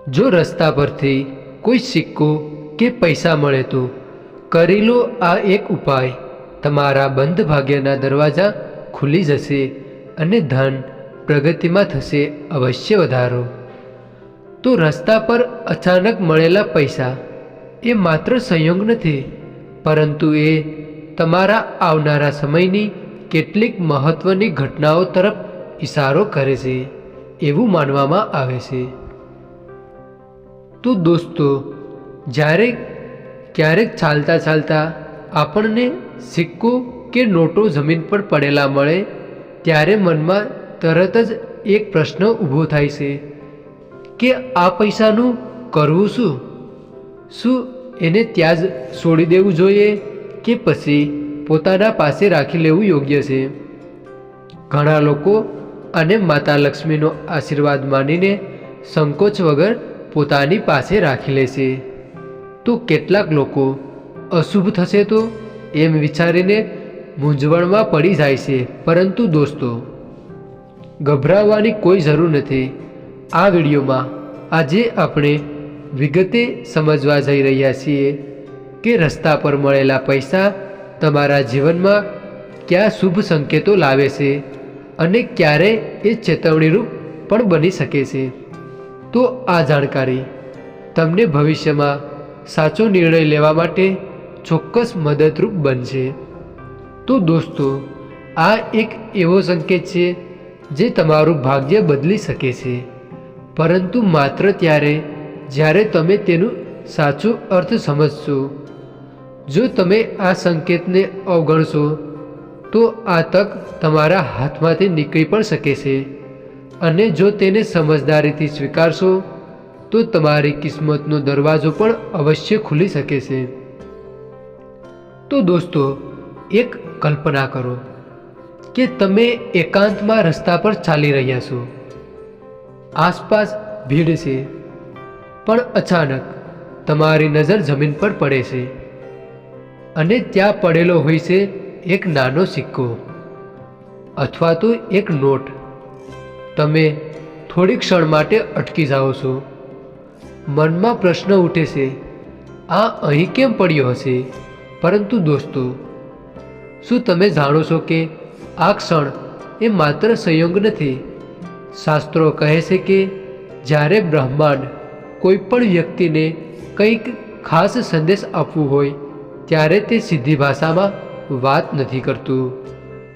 જો રસ્તા પરથી કોઈ સિક્કો કે પૈસા મળે તો કરી લો આ એક ઉપાય, તમારા બંધ ભાગ્યના દરવાજા ખુલી જશે અને ધન પ્રગતિમાં થશે અવશ્ય વધારો। તો રસ્તા પર અચાનક મળેલા પૈસા એ માત્ર સંયોગ નથી, પરંતુ એ તમારા આવનારા સમયની કેટલીક મહત્ત્વની ઘટનાઓ તરફ ઇશારો કરે છે એવું માનવામાં આવે છે। તો દોસ્તો, જ્યારે ક્યારેક ચાલતા ચાલતા આપણને સિક્કો કે નોટો જમીન પર પડેલા મળે ત્યારે મનમાં તરત જ એક પ્રશ્ન ઊભો થાય છે કે આ પૈસાનું કરવું શું? શું એને ત્યાં જ છોડી દેવું જોઈએ કે પછી પોતાના પાસે રાખી લેવું યોગ્ય છે? ઘણા લોકો આને માતા લક્ષ્મીનો આશીર્વાદ માનીને સંકોચ વગર પોતાની પાસે રાખી લે છે, તો કેટલાક લોકો અશુભ થશે તો એમ વિચારીને મૂંઝવણમાં પડી જાય છે। પરંતુ દોસ્તો, ગભરાવાની કોઈ જરૂર નથી। આ વિડીયોમાં આજે આપણે વિગતે સમજવા જઈ રહ્યા છીએ કે રસ્તા પર મળેલા પૈસા તમારા જીવનમાં કયા શુભ સંકેતો લાવે છે અને ક્યારે એ ચેતવણીરૂપ પણ બની શકે છે। તો આ જાણકારી તમને ભવિષ્યમાં સાચો નિર્ણય લેવા માટે ચોક્કસ મદદરૂપ બનશે। તો દોસ્તો, આ એક એવો સંકેત છે જે તમારું ભાગ્ય બદલી શકે છે, પરંતુ માત્ર ત્યારે જ્યારે તમે તેનું સાચું અર્થ સમજશો। જો તમે આ સંકેતને અવગણશો તો આ તક તમારા હાથમાંથી નીકળી પણ શકે છે, અને જો તેને સમજદારીથી સ્વીકારશો તો તમારી કિસ્મતનો દરવાજો પણ અવશ્ય ખુલી શકે છે। તો દોસ્તો, એક કલ્પના કરો કે તમે એકાંતમાં રસ્તા પર ચાલી રહ્યા છો, આસપાસ ભીડ છે, પણ અચાનક તમારી નજર જમીન પર પડે છે અને ત્યાં પડેલો હોય છે એક નાનો સિક્કો અથવા તો એક નોટ। તમે થોડી ક્ષણ માટે અટકી જાઓ છો, મનમાં પ્રશ્ન ઉઠે છે, આ અહીં કેમ પડ્યો હશે? પરંતુ દોસ્તો, શું તમે જાણો છો કે આ ક્ષણ એ માત્ર સંયોગ નથી? શાસ્ત્રો કહે છે કે જ્યારે બ્રહ્માંડ કોઈ પણ વ્યક્તિને કંઈક ખાસ સંદેશ આપવું હોય ત્યારે તે સીધી ભાષામાં વાત નથી કરતું,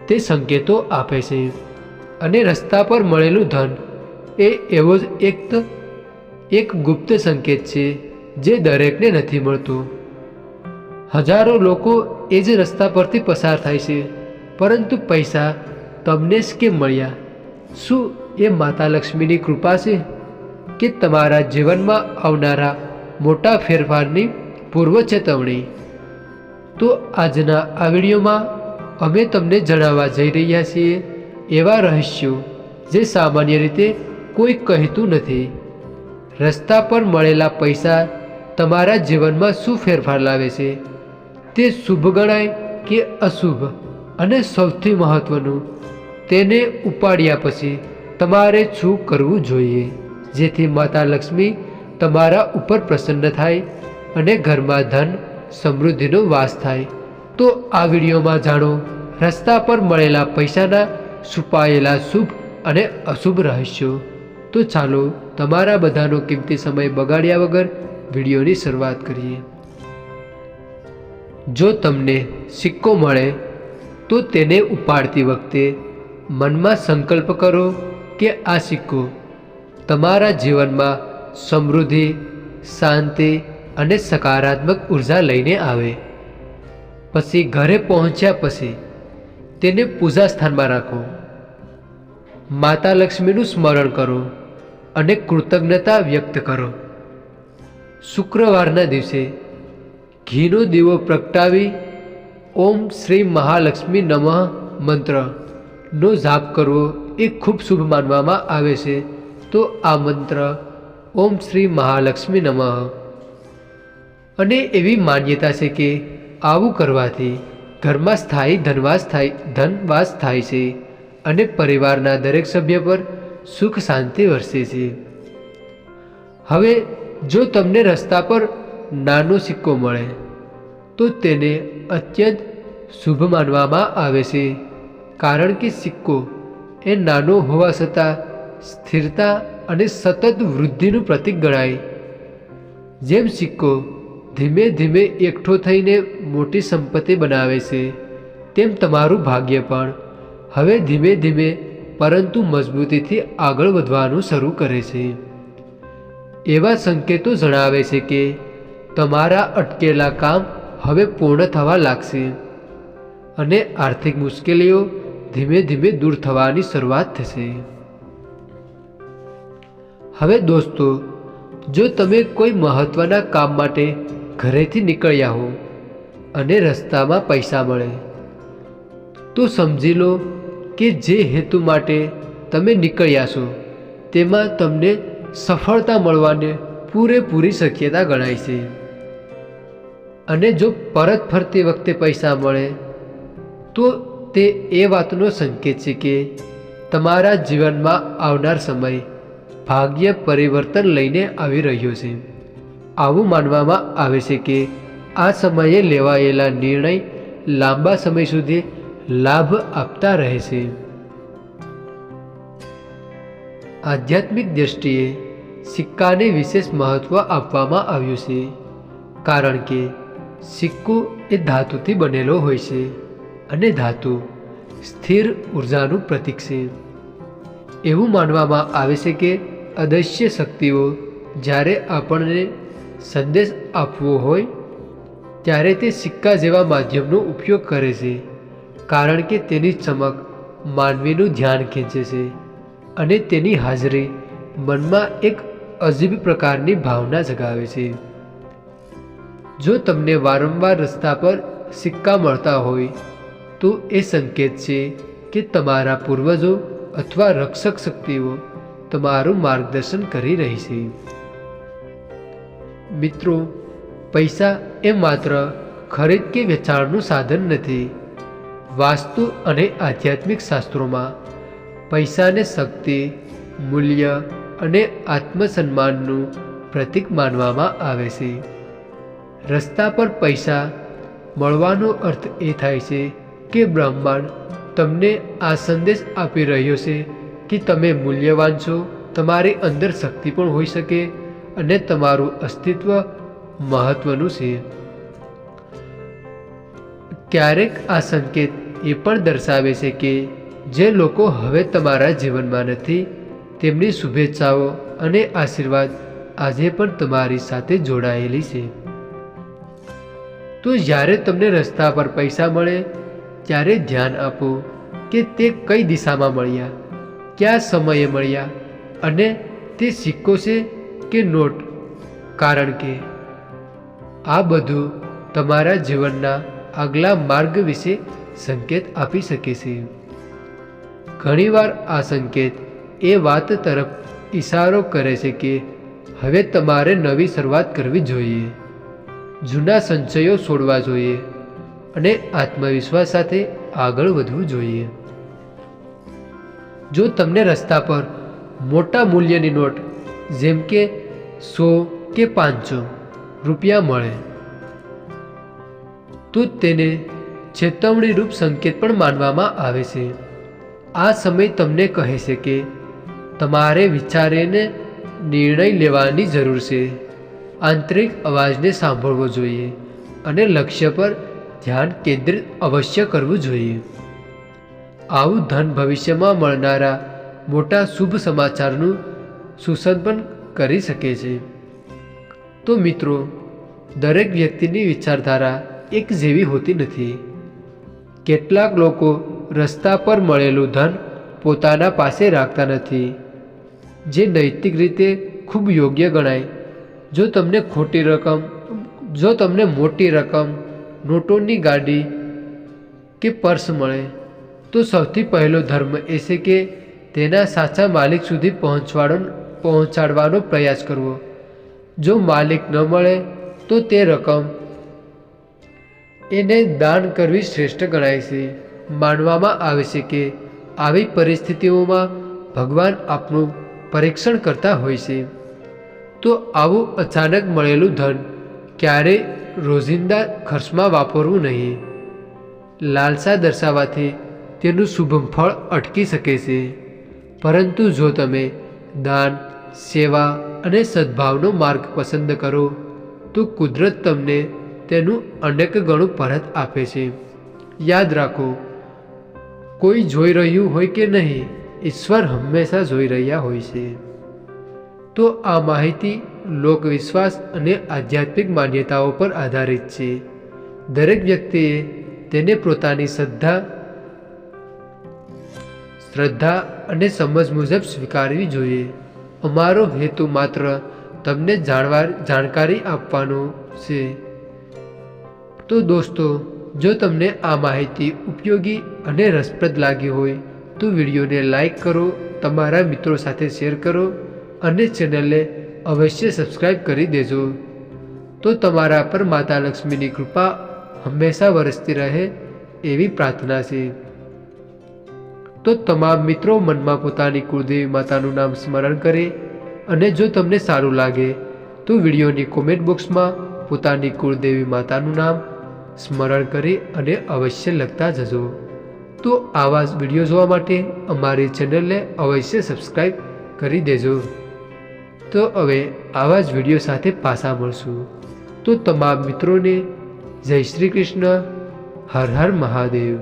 તે સંકેતો આપે છે। અને રસ્તા પર મળેલું ધન એ એવો જ એક ગુપ્ત સંકેત છે જે દરેકને નથી મળતો। હજારો લોકો એ જ રસ્તા પરથી પસાર થાય છે, પરંતુ પૈસા તમને જ કેમ મળ્યા? શું એ માતા લક્ષ્મીની કૃપા છે કે તમારા જીવનમાં આવનારા મોટા ફેરફારની પૂર્વ ચેતવણી? તો આજના આ વિડીયોમાં અમે તમને જણાવવા જઈ રહ્યા છીએ એવા રહસ્યો જે સામાન્ય રીતે કોઈ કહેતું નથી। રસ્તા પર મળેલા પૈસા તમારા જીવનમાં શું ફેરફાર લાવે છે, તે શુભ ગણાય કે અશુભ, અને સૌથી મહત્ત્વનું, તેને ઉપાડ્યા પછી તમારે શું કરવું જોઈએ જેથી માતા લક્ષ્મી તમારા ઉપર પ્રસન્ન થાય અને ઘરમાં ધન સમૃદ્ધિનો વાસ થાય। તો આ વિડીયોમાં જાણો રસ્તા પર મળેલા પૈસાના છુપાયેલા શુભ અને અશુભ રહસ્યો। તો ચાલો તમારા બધાનો કિંમતી સમય બગાડ્યા વગર વિડીયોની શરૂઆત કરીએ। જો તમને સિક્કો મળે તો તેને ઉપાડતી વખતે મનમાં સંકલ્પ કરો કે આ સિક્કો તમારા જીવનમાં સમૃદ્ધિ, શાંતિ અને સકારાત્મક ઉર્જા લઈને આવે। પછી ઘરે પહોંચ્યા પછી તેને પૂજા સ્થાનમાં રાખો, માતા લક્ષ્મીનું સ્મરણ કરો અને કૃતજ્ઞતા વ્યક્ત કરો। શુક્રવારના દિવસે ઘીનો દીવો પ્રગટાવી ઓમ શ્રી મહાલક્ષ્મી નમઃ મંત્રનો જાપ કરવો એ ખૂબ શુભ માનવામાં આવે છે। તો આ મંત્ર ઓમ શ્રી મહાલક્ષ્મી નમઃ, અને એવી માન્યતા છે કે આવું કરવાથી ઘરમાં સ્થાયી ધનવાસ થાય છે અને પરિવારના દરેક સભ્ય પર સુખ શાંતિ વરસે છે। હવે જો તમને રસ્તા પર નાનો સિક્કો મળે તો તેને અત્યંત શુભ માનવામાં આવે છે, કારણ કે સિક્કો એ નાનો હોવા છતાં સ્થિરતા અને સતત વૃદ્ધિનું પ્રતીક ગણાય. જેમ સિક્કો ધીમે ધીમે એકઠો થઈને મોટી સંપત્તિ બનાવે છે, તેમ તમારું ભાગ્ય પણ હવે ધીમે ધીમે પરંતુ મજબૂતીથી આગળ વધવાનું શરૂ કરે છે. એવા સંકેતો જણાવે છે કે તમારા અટકેલા કામ હવે પૂર્ણ થવા લાગશે અને આર્થિક મુશ્કેલીઓ ધીમે ધીમે દૂર થવાની શરૂઆત થશે. હવે દોસ્તો, જો તમે કોઈ મહત્ત્વના કામ માટે ઘરેથી નીકળ્યા હો અને રસ્તામાં પૈસા મળે તો સમજી લો કે જે હેતુ માટે તમે નીકળ્યા છો તેમાં તમને સફળતા મળવાની પૂરેપૂરી શક્યતા ગણાય છે. અને જો પરત ફરતી વખતે પૈસા મળે તો તે એ વાતનો સંકેત છે કે તમારા જીવનમાં આવનાર સમય ભાગ્ય પરિવર્તન લઈને આવી રહ્યો છે. આવું માનવામાં આવે છે કે આ સમયે લેવાયેલા નિર્ણય લાંબા સમય સુધી લાભ આપતા રહે છે. આધ્યાત્મિક દ્રષ્ટિએ સિક્કાને વિશેષ મહત્ત્વ આપવામાં આવ્યું છે, કારણ કે સિક્કો એ ધાતુથી બનેલો હોય છે અને ધાતુ સ્થિર ઉર્જાનું પ્રતીક છે. એવું માનવામાં આવે છે કે અદૃશ્ય શક્તિઓ જ્યારે આપણને સંદેશ આપવો હોય ત્યારે તે સિક્કા જેવા માધ્યમનો ઉપયોગ કરે છે, કારણ કે તેની ચમક માનવીનું ધ્યાન ખેંચે છે અને તેની હાજરી મનમાં એક અજીબ પ્રકારની ભાવના જગાવે છે. જો તમને વારંવાર રસ્તા પર સિક્કા મળતા હોય તો એ સંકેત છે કે તમારા પૂર્વજો અથવા રક્ષક શક્તિઓ તમારું માર્ગદર્શન કરી રહી છે. મિત્રો, પૈસા એ માત્ર ખરીદ કે વેચાણનું સાધન નથી. વાસ્તુ અને આધ્યાત્મિક શાસ્ત્રોમાં પૈસાને શક્તિ, મૂલ્ય અને આત્મસન્માનનું પ્રતીક માનવામાં આવે છે. રસ્તા પર પૈસા મળવાનો અર્થ એ થાય છે કે બ્રહ્માંડ તમને આ સંદેશ આપી રહ્યો છે કે તમે મૂલ્યવાન છો, તમારી અંદર શક્તિ પણ હોઈ શકે અને તમારું અસ્તિત્વ મહત્વનું છે. ક્યારેક આ સંકેત એ પણ દર્શાવે છે કે જે લોકો હવે તમારા જીવનમાં નથી તેમની શુભેચ્છાઓ અને આશીર્વાદ આજે પણ તમારી સાથે જોડાયેલી છે. તો જ્યારે તમને રસ્તા પર પૈસા મળે ત્યારે ધ્યાન આપો કે તે કઈ દિશામાં મળ્યા, કયા સમયે મળ્યા અને તે સિક્કો છે કે નોટ, કારણ કે આ બધું તમારા જીવનના આગલા માર્ગ વિશે સંકેત આપી શકે છે. ઘણીવાર આ સંકેત એ વાત તરફ ઇશારો કરે છે કે હવે તમારે નવી શરૂઆત કરવી જોઈએ, જૂના સંચયો છોડવા જોઈએ અને આત્મવિશ્વાસ સાથે આગળ વધવું જોઈએ. જો તમને રસ્તા પર મોટા મૂલ્યની નોટ જેમ કે 100 કે 500 રૂપિયા મળે તો તેને ચેતવણીરૂપ સંકેત પણ માનવામાં આવે છે. આ સમય તમને કહે છે કે તમારે વિચારીને નિર્ણય લેવાની જરૂર છે, આંતરિક અવાજને સાંભળવો જોઈએ અને લક્ષ્ય પર ધ્યાન કેન્દ્રિત અવશ્ય કરવું જોઈએ. આવું ધન ભવિષ્યમાં મળનારા મોટા શુભ સમાચારનું સૂચન પણ કરી શકે છે. તો મિત્રો, દરેક વ્યક્તિની વિચારધારા એક જેવી હોતી નથી. કેટલાક લોકો રસ્તા પર મળેલું ધન પોતાના પાસે રાખતા નથી, જે નૈતિક રીતે ખૂબ યોગ્ય ગણાય. જો તમને મોટી રકમ, નોટોની ગાડી કે પર્સ મળે તો સૌથી પહેલો ધર્મ એ છે કે તેના સાચા માલિક સુધી પહોંચાડવાનો પ્રયાસ કરવો. જો માલિક ન મળે તો તે રકમ એને દાન કરવી શ્રેષ્ઠ ગણાય છે. માનવામાં આવે છે કે આવી પરિસ્થિતિઓમાં ભગવાન આપનું પરીક્ષણ કરતા હોય છે. તો આવું અચાનક મળેલું ધન ક્યારેય રોજિંદા ખર્ચમાં વાપરવું નહીં. લાલસા દર્શાવવાથી તેનું શુભ ફળ અટકી શકે છે. પરંતુ જો તમે દાન, સેવા અને સદ્ભાવનો માર્ગ પસંદ કરો તો કુદરત તમને તેનું અનેક ગણું પરત આપે છે. યાદ રાખો, કોઈ જોઈ રહ્યું હોય કે નહીં, ઈશ્વર હંમેશા જોઈ રહ્યા હોય છે. તો આ માહિતી લોકવિશ્વાસ અને આધ્યાત્મિક માન્યતાઓ પર આધારિત છે. દરેક વ્યક્તિએ તેને પોતાની શ્રદ્ધા અને સમજ મુજબ સ્વીકારવી જોઈએ. અમારો હેતુ માત્ર તમને જાણકારી આપવાનો છે. તો દોસ્તો, જો તમને આ માહિતી ઉપયોગી અને રસપ્રદ લાગી હોય તો વિડીયોને લાઈક કરો, તમારા મિત્રો સાથે શેર કરો અને ચેનલને અવશ્ય સબસ્ક્રાઈબ કરી દેજો. તો તમારા પર માતા લક્ષ્મીની કૃપા હંમેશા વરસતી રહે એવી પ્રાર્થના છે. તો તમામ મિત્રો મનમાં પોતાની કુળદેવી માતાનું નામ સ્મરણ કરે અને જો તમને સારું લાગે તો વિડીયોની કોમેન્ટ બોક્સમાં પોતાની કુળદેવી માતાનું નામ સ્મરણ કરી અને અવશ્ય લખતા જજો. તો આવા જ વિડીયો જોવા માટે અમારી ચેનલને અવશ્ય સબસ્ક્રાઈબ કરી દેજો. તો હવે આવા જ વિડીયો સાથે પાછા મળશું. તો તમામ મિત્રોને જય શ્રી કૃષ્ણ. હર હર મહાદેવ.